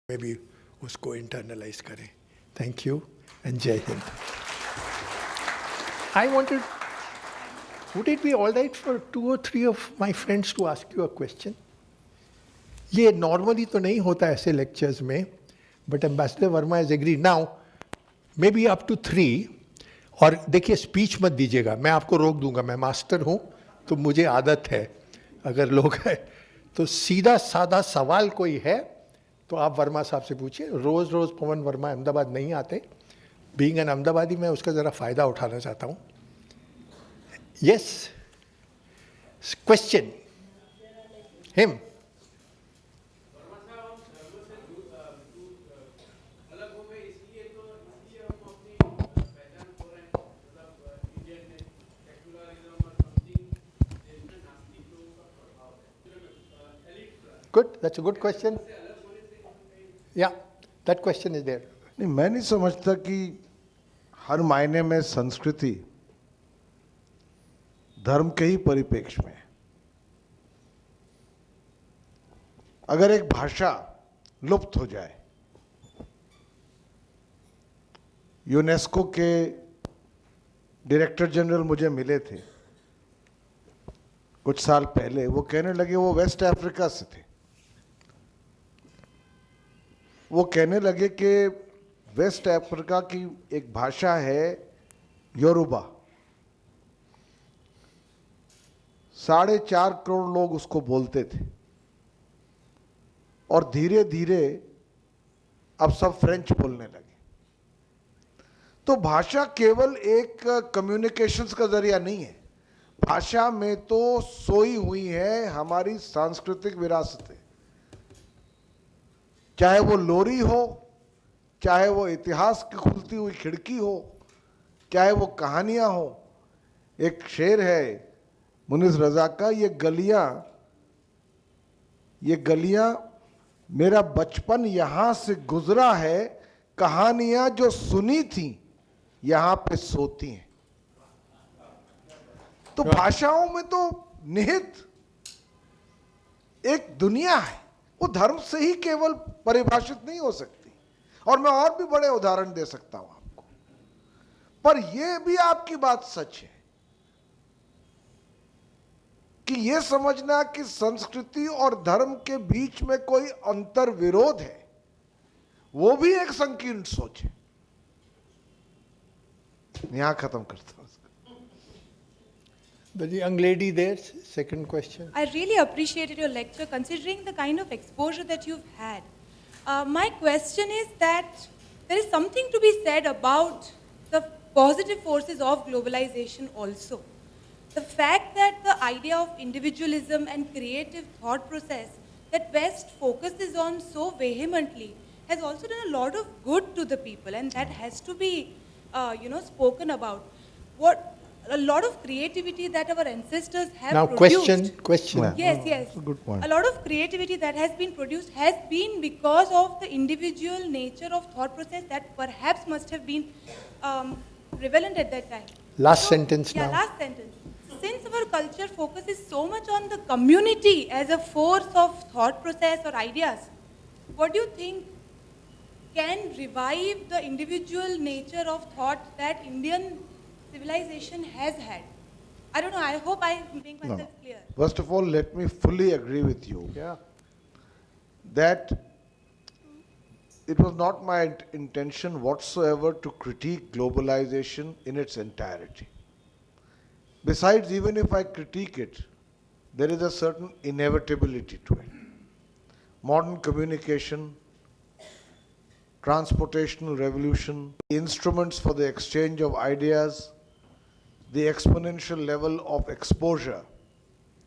में भी उसको इंटरनलाइज करें. थैंक यू एंड जय Hind. I wanted, would it be all right for 2 or 3 of my friends to ask you a question? ये normally तो नहीं होता ऐसे लेक्चर्स में, but ambassador Verma has agreed. Now maybe up to 3. और देखिए speech मत दीजिएगा, मैं आपको रोक दूंगा, मैं मास्टर हूँ तो मुझे आदत है. अगर लोग है तो सीधा साधा सवाल कोई है तो आप वर्मा साहब से पूछिए. रोज़ रोज़ पवन वर्मा अहमदाबाद नहीं आते. बीइंग एन अहमदाबादी मैं उसका ज़रा फ़ायदा उठाना चाहता हूँ. Yes, question him. Good, that's a good question. Yeah, that question is there. नहीं, मैं नहीं समझता कि हर मायने में संस्कृति धर्म के ही परिप्रेक्ष्य में है. अगर एक भाषा लुप्त हो जाए, यूनेस्को के डायरेक्टर जनरल मुझे मिले थे कुछ साल पहले, वो कहने लगे, वो वेस्ट अफ्रीका से थे, वो कहने लगे कि वेस्ट अफ्रीका की एक भाषा है योरुबा, 4.5 करोड़ लोग उसको बोलते थे और धीरे धीरे अब सब फ्रेंच बोलने लगे. तो भाषा केवल एक कम्युनिकेशंस का जरिया नहीं है. भाषा में तो सोई हुई है हमारी सांस्कृतिक विरासतें, चाहे वो लोरी हो, चाहे वो इतिहास की खुलती हुई खिड़की हो, चाहे वो कहानियां हो. एक शेर है मुनीस रजा का, ये गलियां मेरा बचपन यहां से गुजरा है, कहानियां जो सुनी थी यहां पे सोती हैं. तो भाषाओं में तो निहित एक दुनिया है, वो धर्म से ही केवल परिभाषित नहीं हो सकती. और मैं और भी बड़े उदाहरण दे सकता हूं आपको, पर यह भी आपकी बात सच है कि यह समझना कि संस्कृति और धर्म के बीच में कोई अंतर विरोध है, वो भी एक संकीर्ण सोच है. यहां खत्म करता हूं. The young lady there, second question. I really appreciated your lecture considering the kind of exposure that you've had. My question is that there is something to be said about the positive forces of globalization also. The fact that the idea of individualism and creative thought process that West focuses on so vehemently has also done a lot of good to the people, and that has to be, spoken about. A lot of creativity that our ancestors have now produced. question. Yes, yes. That's a good point. A lot of creativity that has been produced has been because of the individual nature of thought process that perhaps must have been prevalent at that time. Last sentence now. Yeah, last sentence. Since our culture focuses so much on the community as a force of thought process or ideas, what do you think can revive the individual nature of thought that Indian civilization has had? I don't know, I hope I make myself clear. First of all, let me fully agree with you. Yeah. That it was not my intention whatsoever to critique globalization in its entirety. Besides, even if I critique it, there is a certain inevitability to it. Modern communication, transportational revolution, instruments for the exchange of ideas, the exponential level of exposure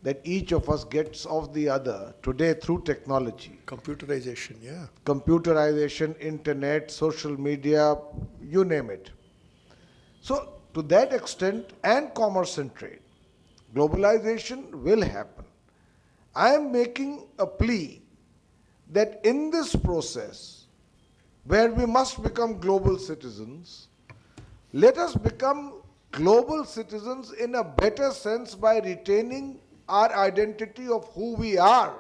that each of us gets of the other today through technology. Computerization, yeah. Computerization, internet, social media, you name it. So, to that extent, and commerce and trade, globalization will happen. I am making a plea that in this process, where we must become global citizens, let us become global citizens in a better sense by retaining our identity of who we are,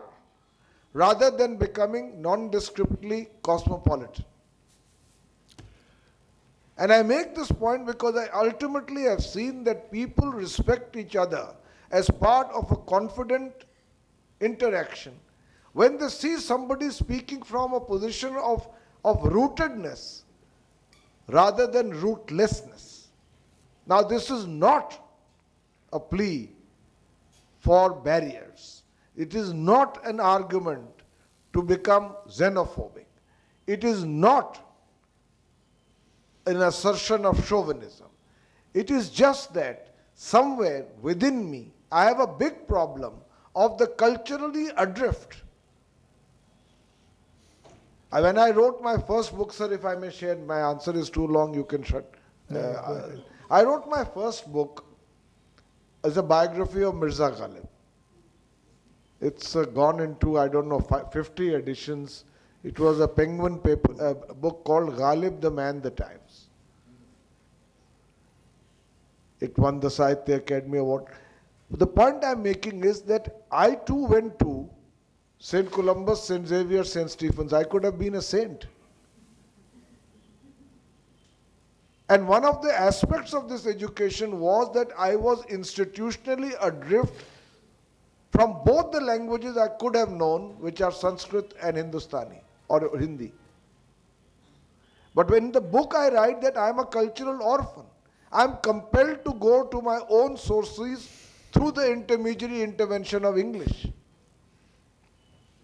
rather than becoming nondescriptly cosmopolitan. And I make this point because I ultimately have seen that people respect each other as part of a confident interaction when they see somebody speaking from a position of rootedness rather than rootlessness. Now, this is not a plea for barriers. It is not an argument to become xenophobic. It is not an assertion of chauvinism. It is just that somewhere within me, I have a big problem of the culturally adrift. When I wrote my first book, sir, if I may share, my answer is too long, you can shut. I wrote my first book as a biography of Mirza Ghalib. It's gone into, I don't know, 50 editions. It was a Penguin paper, a book called Ghalib, the Man, the Times. It won the Sahitya Academy Award. The point I'm making is that I too went to St. Columbus, St. Xavier, St. Stephen's. I could have been a saint. And one of the aspects of this education was that I was institutionally adrift from both the languages I could have known, which are Sanskrit and Hindustani or Hindi. But when in the book I write that I am a cultural orphan, I am compelled to go to my own sources through the intermediary intervention of English.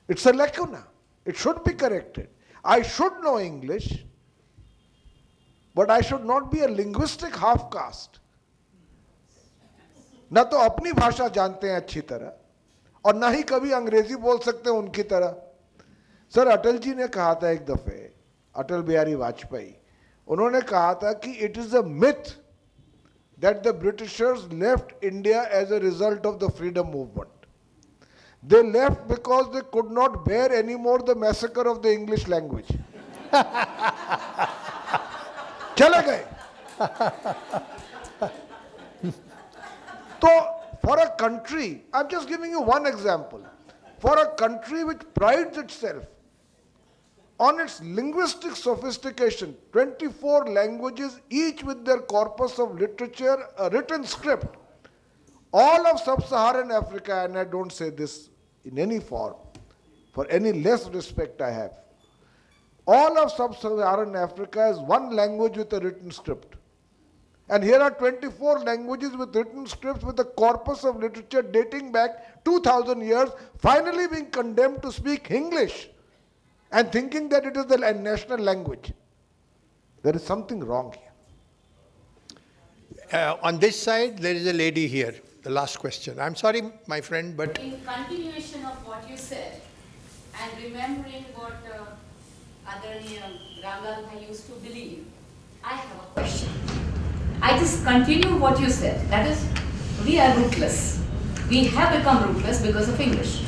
It's a lacuna. It should be corrected. I should know English, but I should not be a linguistic half caste. ना तो अपनी भाषा जानते हैं अच्छी तरह और ना ही कभी अंग्रेजी बोल सकते हैं उनकी तरह. सर अटल जी ने कहा था एक दफे, अटल बिहारी वाजपेयी, उन्होंने कहा था कि it is a myth that the Britishers left India as a result of the freedom movement. They left because they could not bear anymore the massacre of the English language. चले गए. So, for a country, I'm just giving you one example, for a country which prides itself on its linguistic sophistication, 24 languages, each with their corpus of literature, a written script, all of sub-Saharan Africa, and I don't say this in any form, for any less respect I have, all of sub-Saharan Africa is one language with a written script. And here are 24 languages with written scripts with a corpus of literature dating back 2000 years, finally being condemned to speak English and thinking that it is the national language. There is something wrong here. On this side, there is a lady here. The last question. I'm sorry, my friend, but... In continuation of what you said, and remembering what Adharaniya Ramla used to believe, I have a question. I just continue what you said. That is, we are rootless. We have become rootless because of English.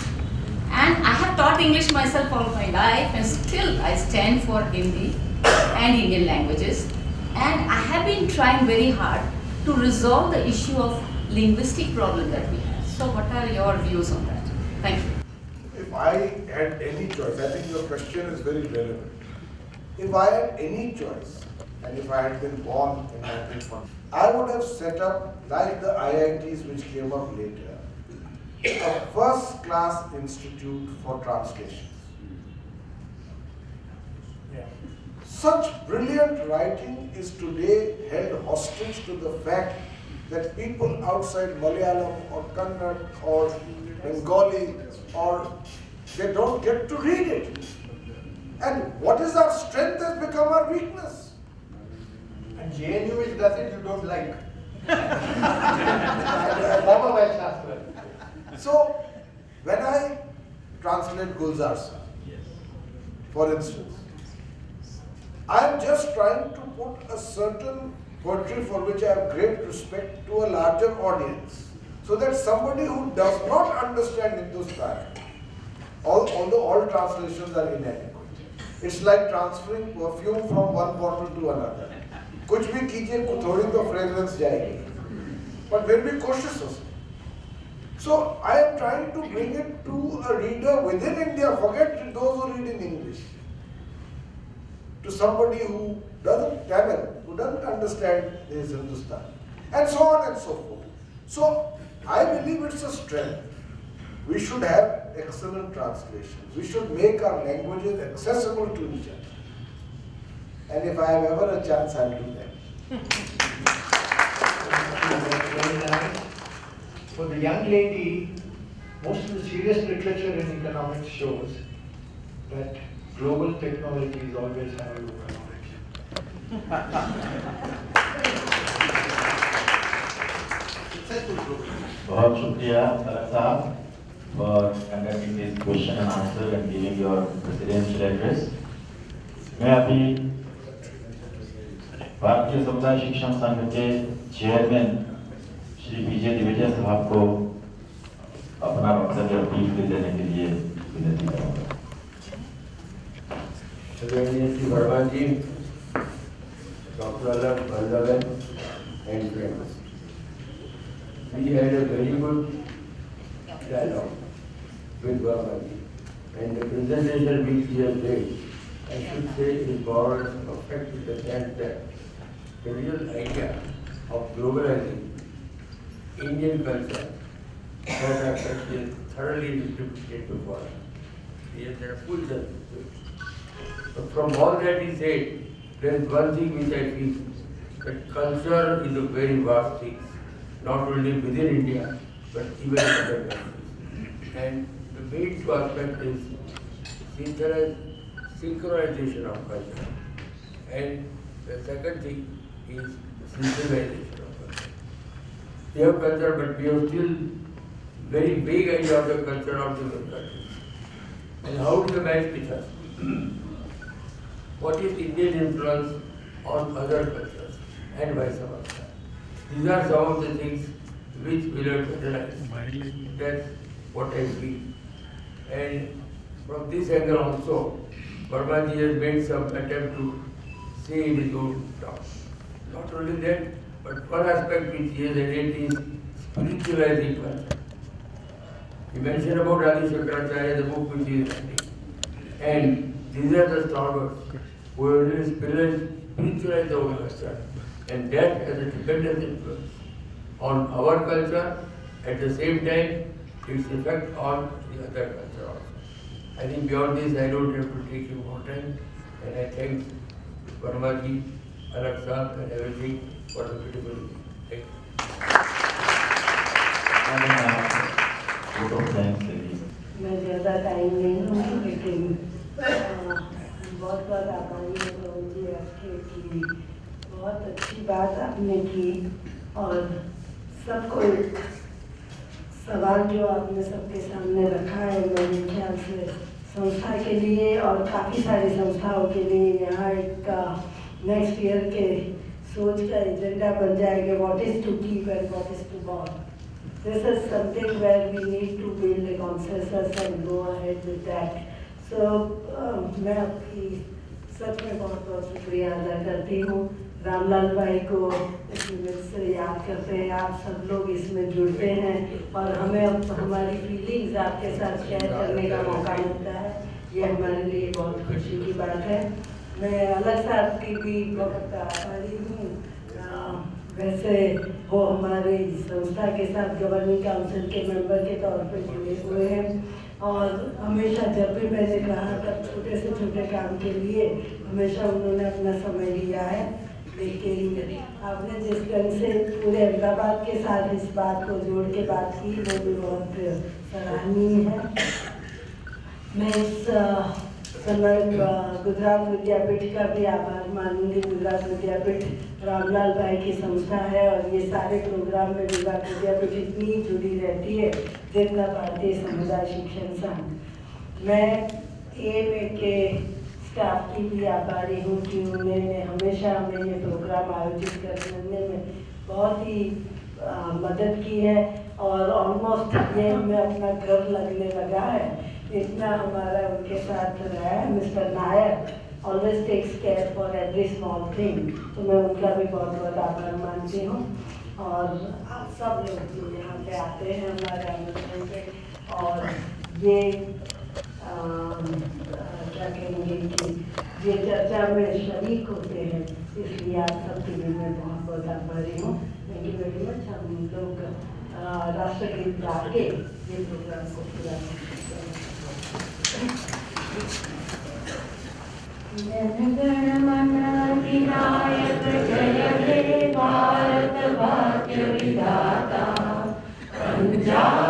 And I have taught English myself all my life, and still I stand for Hindi and Indian languages. And I have been trying very hard to resolve the issue of linguistic problem that we have. So what are your views on that? Thank you. If I had any choice, I think your question is very relevant. If I had any choice, and if I had been born in 1940, I would have set up, like the IITs which came up later, a first-class institute for translations. Such brilliant writing is today held hostage to the fact that people outside Malayalam or Kannada or Bengali or they don't get to read it. And what is our strength has become our weakness. And JNU which does it, you don't like. I former Vice Chancellor. So, when I translate Gulzar Sir, for instance, I am just trying to put a certain poetry for which I have great respect to a larger audience, so that somebody who does not understand Hindustani, although all translations are inadequate, it's like transferring perfume from one bottle to another. कुछ भी कीजिए थोड़ी तो fragrance जाएगी, but फिर भी कोशिश हो सकती. So I am trying to bring it to a reader within India, forget those who read in English, to somebody who doesn't Tamil, who doesn't understand this Hindustan, and so on and so forth. So I believe it's a strength. We should have excellent translations. We should make our languages accessible to each other. And if I have ever a chance, I'll do that. Very nice. For the young lady, most of the serious literature in economics shows that global technologies always have a local origin. बहुत शुक्रिया अलग साहब for conducting this question and answer and giving your presidential address. मैं अभी भारतीय समुदाय शिक्षण संघ के चेयरमैन श्री विजय द्विवेदी साहब को अपना वक्तव्य ब्रीफली देने के लिए विनती करूँगा। Shri Varma ji, Dr. Alak, Baldavan and friends. We had a very good dialogue with Varma ji, and the presentation which he has made, I should say, is more or less perfect in the sense that the real idea of globalizing Indian culture that I felt is thoroughly interpreted before us. Yes, there are full justice to it. But from all that he said, there is one thing which I feel, that culture is a very vast thing, not only within India, but even in other countries. And the main two aspect is synchronization of culture. And the second thing is synchronization of culture. We have culture, but we have still very big idea of the culture of different countries. And how do you match with us? What is Indian influence on other cultures and vice versa? These are some of the things which we have to analyze. That's what I feel. And from this angle also, Varma ji has made some attempt to say in his own talk. Not only that, but one aspect which he has added is spiritualizing culture. He mentioned about Adi Shankaracharya, the book which he is writing. And these are the stalwarts who have really spiritualized the whole culture. And that has a tremendous influence on our culture, at the same time, its effect on the other culture also. I think beyond this, I don't have to take you more time. And I thank Varma ji, Alak Sahab and everything for the beautiful evening. Thank you. मैं ज़्यादा time नहीं लूँगी, लेकिन बहुत बहुत आभारी हूँ पवन जी आपके कि बहुत अच्छी बात आपने की और सबको सवाल जो आपने सबके सामने रखा है मेरे ख्याल से संस्था के लिए और काफ़ी सारी संस्थाओं के लिए यहाँ एक नेक्स्ट ईयर के सोच का एजेंडा बन जाएगा, what is to keep and what is to burn. This is something where we need to build a consensus and go ahead with that. So, मैं आपकी सच में बहुत बहुत शुक्रिया अदा करती हूँ. रामलाल भाई को इस मिनट से याद करते हैं, आप सब लोग इसमें जुड़ते हैं और हमें हमारी फीलिंग्स आपके साथ शेयर करने का मौका मिलता है, ये हमारे लिए बहुत खुशी की बात है. मैं अलग साहब की भी बहुत आभारी हूँ. वैसे वो हमारे संस्था के साथ गवर्निंग काउंसिल के मेंबर के तौर पे जुड़े हुए हैं और हमेशा जब भी मैंने कहा तब छोटे से छोटे काम के लिए हमेशा उन्होंने अपना समय लिया है. लेकिन आपने जिस ढंग से पूरे अहमदाबाद के साथ इस बात को जोड़ के बात की वो भी बहुत सराहनीय है. मैं इस समय गुजरात विद्यापीठ का भी आभार मानूंगी. गुजरात विद्यापीठ रामलाल भाई की संस्था है और ये सारे प्रोग्राम में गुजरात विद्यापीठ इतनी जुड़ी रहती है जितना भारतीय समुदाय शिक्षण संघ. मैं AMA के स्टाफ की भी आभारी हूँ कि उन्होंने हमेशा हमें ये प्रोग्राम आयोजित करने में बहुत ही मदद की है और ऑलमोस्ट ये हमें अपना घर लगने लगा है. इतना हमारा उनके साथ रहा है. Mister Nair always takes care for every small thing, तो मैं उनका भी बहुत बहुत आभार मानती हूँ. और आप सब लोग जो यहाँ पे आते हैं हमारे आमंत्रण पे और ये क्या कहेंगे कि ये चर्चा में शरीक होते हैं, इसलिए आप सबके लिए मैं बहुत बहुत आभारी हूँ। Thank you very much. हम लोग राष्ट्रगीत गा के ये प्रोग्राम को पूरा जनगणमन अधिनायक जय हे भारत भाग्य विधाता पंजाब